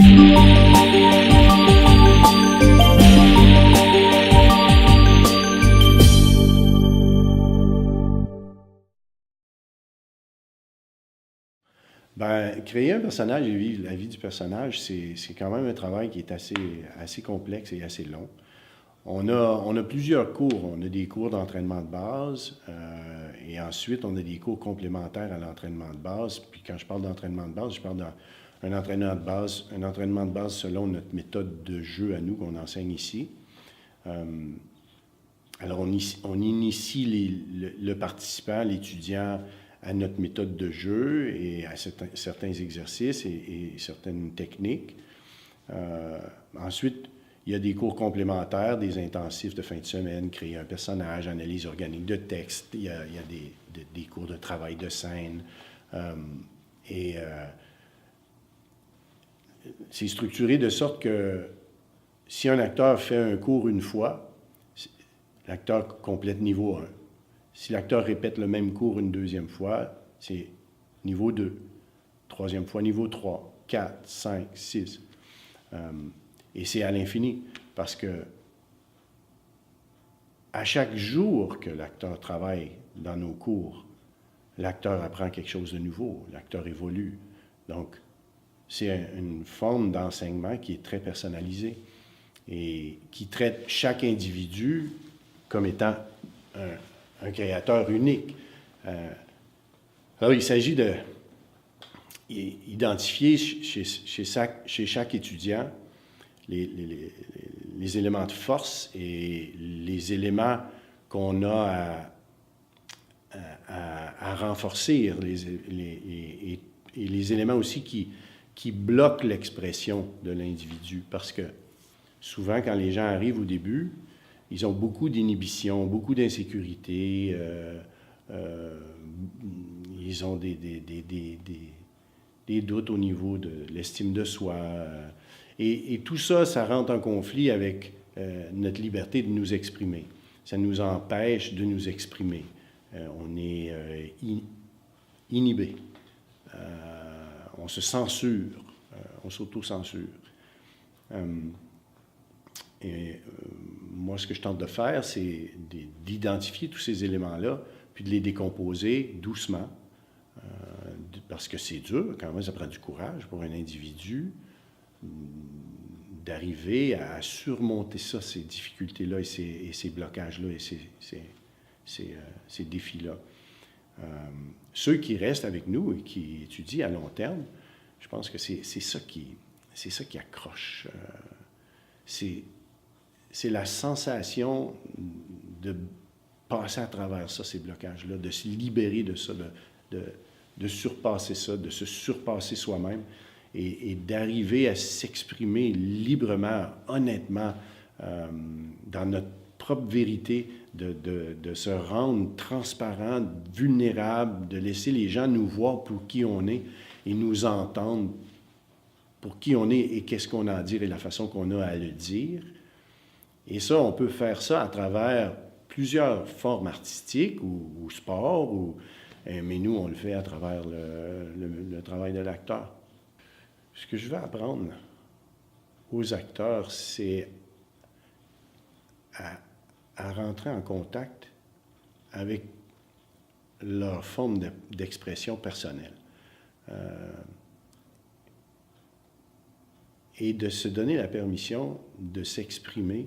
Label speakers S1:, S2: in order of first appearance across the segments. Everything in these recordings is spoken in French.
S1: Ben, créer un personnage et vivre la vie du personnage, c'est quand même un travail qui est assez complexe et assez long. On a plusieurs cours. On a des cours d'entraînement de base et ensuite on a des cours complémentaires à l'entraînement de base. Puis quand je parle d'entraînement de base, je parle d'un entraînement de base selon notre méthode de jeu à nous qu'on enseigne ici. Euh, alors on initie le participant, l'étudiant à notre méthode de jeu et à certains exercices et certaines techniques. Ensuite, il y a des cours complémentaires, des intensifs de fin de semaine, créer un personnage, analyse organique de texte, il y a des cours de travail de scène. Et c'est structuré de sorte que si un acteur fait un cours une fois, l'acteur complète niveau 1. Si l'acteur répète le même cours une deuxième fois, c'est niveau 2. Troisième fois, niveau 3, 4, 5, 6. Et c'est à l'infini, parce que à chaque jour que l'acteur travaille dans nos cours, l'acteur apprend quelque chose de nouveau, l'acteur évolue. Donc, c'est une forme d'enseignement qui est très personnalisée et qui traite chaque individu comme étant un créateur unique. Alors, il s'agit d'identifier chez chaque étudiant les éléments de force et les éléments qu'on a à renforcer, et les éléments aussi qui bloquent l'expression de l'individu. Parce que souvent, quand les gens arrivent au début, ils ont beaucoup d'inhibitions, beaucoup d'insécurité, ils ont des doutes au niveau de l'estime de soi. Et tout ça, ça rentre en conflit avec notre liberté de nous exprimer. Ça nous empêche de nous exprimer. On est inhibé. On se censure. On s'auto-censure. Moi, ce que je tente de faire, c'est d'identifier tous ces éléments-là, puis de les décomposer doucement, parce que c'est dur, quand même, ça prend du courage pour un individu d'arriver à surmonter ça, ces difficultés-là et ces blocages-là et ces défis-là. Ceux qui restent avec nous et qui étudient à long terme, je pense que c'est ça qui accroche. C'est la sensation de passer à travers ça, ces blocages-là, de se libérer de ça, de surpasser ça, de se surpasser soi-même et d'arriver à s'exprimer librement, honnêtement, dans notre propre vérité, de se rendre transparent, vulnérable, de laisser les gens nous voir pour qui on est et nous entendre pour qui on est et qu'est-ce qu'on a à dire et la façon qu'on a à le dire. Et ça, on peut faire ça à travers plusieurs formes artistiques ou sport, mais nous, on le fait à travers le travail de l'acteur. Ce que je veux apprendre aux acteurs, c'est à rentrer en contact avec leur forme d'expression personnelle. Et de se donner la permission de s'exprimer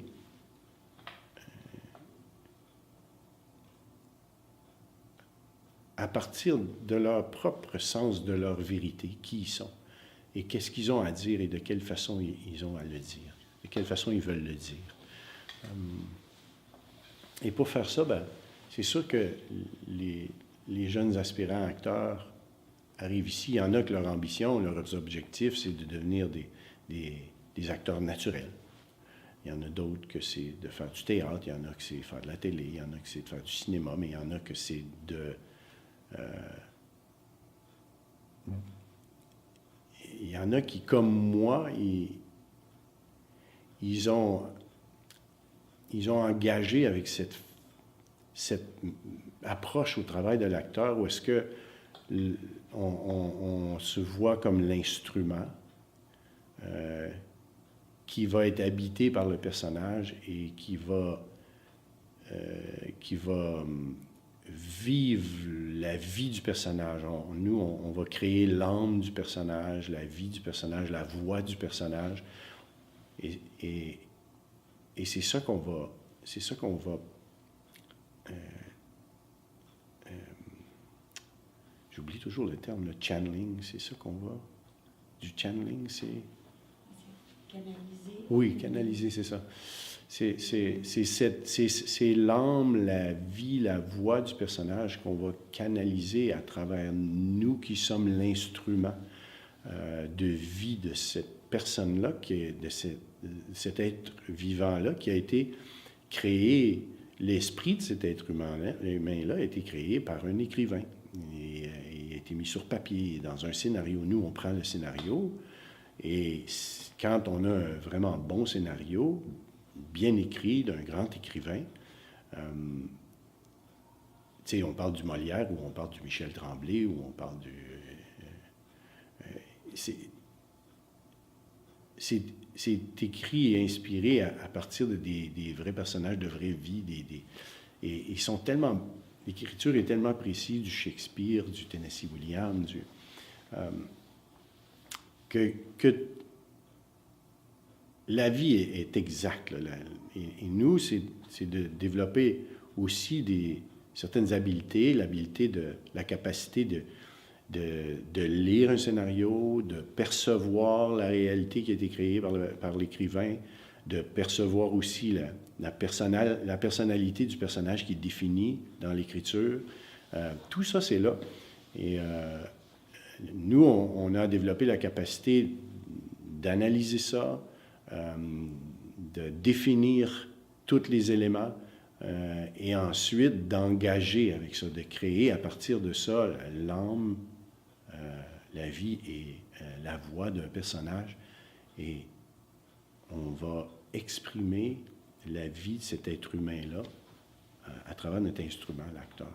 S1: à partir de leur propre sens de leur vérité, qui ils sont, et qu'est-ce qu'ils ont à dire et de quelle façon ils ont à le dire, de quelle façon ils veulent le dire. Et pour faire ça, ben, c'est sûr que les jeunes aspirants acteurs arrivent ici. Il y en a que leur ambition, leurs objectifs, c'est de devenir des acteurs naturels. Il y en a d'autres que c'est de faire du théâtre, il y en a que c'est de faire de la télé, il y en a que c'est de faire du cinéma, mais il y en a que c'est il y en a qui, comme moi, ils ont engagé avec cette approche au travail de l'acteur où est-ce que on se voit comme l'instrument qui va être habité par le personnage et qui va vivre la vie du personnage. On va créer l'âme du personnage, la vie du personnage, la voix du personnage. Et c'est ça qu'on va... j'oublie toujours le terme, le channeling, c'est ça qu'on va... Du channeling, c'est...
S2: Canaliser.
S1: Oui, canaliser, c'est ça. C'est l'âme, la vie, la voix du personnage qu'on va canaliser à travers nous qui sommes l'instrument de vie de cette personne-là, de cet être vivant-là qui a été créé. L'esprit de cet être humain-là a été créé par un écrivain. Il a été mis sur papier dans un scénario. Nous, on prend le scénario et quand on a un vraiment bon scénario, bien écrit, d'un grand écrivain, on parle du Molière ou on parle du Michel Tremblay ou on parle du... c'est écrit et inspiré à partir des vrais personnages, de vraies vies. Et ils sont tellement... L'écriture est tellement précise du Shakespeare, du Tennessee Williams, que la vie est exacte. Là, et nous, c'est de développer aussi certaines habiletés, la capacité de lire un scénario, de percevoir la réalité qui a été créée par l'écrivain, de percevoir aussi la personnalité du personnage qui est définie dans l'écriture. Tout ça, c'est là. Et nous, on a développé la capacité d'analyser ça, de définir tous les éléments et ensuite d'engager avec ça, de créer à partir de ça l'âme, la vie et la voix d'un personnage. Et on va exprimer la vie de cet être humain-là à travers notre instrument, l'acteur.